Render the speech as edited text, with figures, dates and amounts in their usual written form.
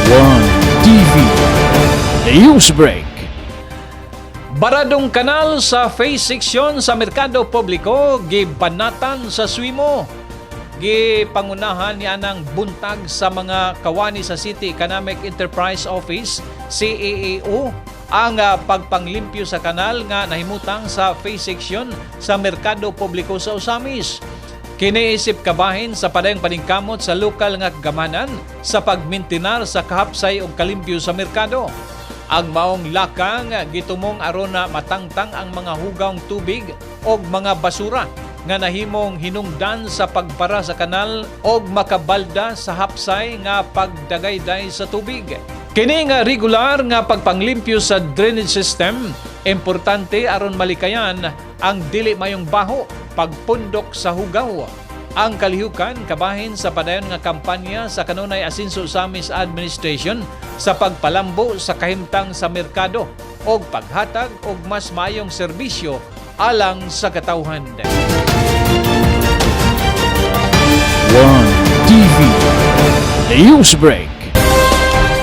One TV News Break. Baradong kanal sa phase section sa merkado publiko gibanatan sa Swimo. Gipangunahan ni anang buntag sa mga kawani sa City Economic Enterprise Office CEEO ang pagpanglimpyo sa kanal nga nahimutang sa phase section sa merkado publiko sa Osamis. Kiniisip kabahin sa padayong paningkamot sa lokal nga kagamanan sa pagmintinar sa kahapsay o kalimpyo sa merkado. Ang maong lakang gitumong aron na matangtang ang mga hugawng tubig o mga basura nga nahimong hinungdan sa pagpara sa kanal o makabalda sa hapsay nga pagdagayday sa tubig. Kini nga regular nga pagpanglimpyo sa drainage system, importante aron malikayan ang dili mayong baho pagpundok sa hugaw. Ang kalihukan kabahin sa padayon nga kampanya sa kanunay Asinso Osamis Administration sa pagpalambo sa kahimtang sa merkado o paghatag og mas mayong serbisyo alang sa katawhan. One TV News Break.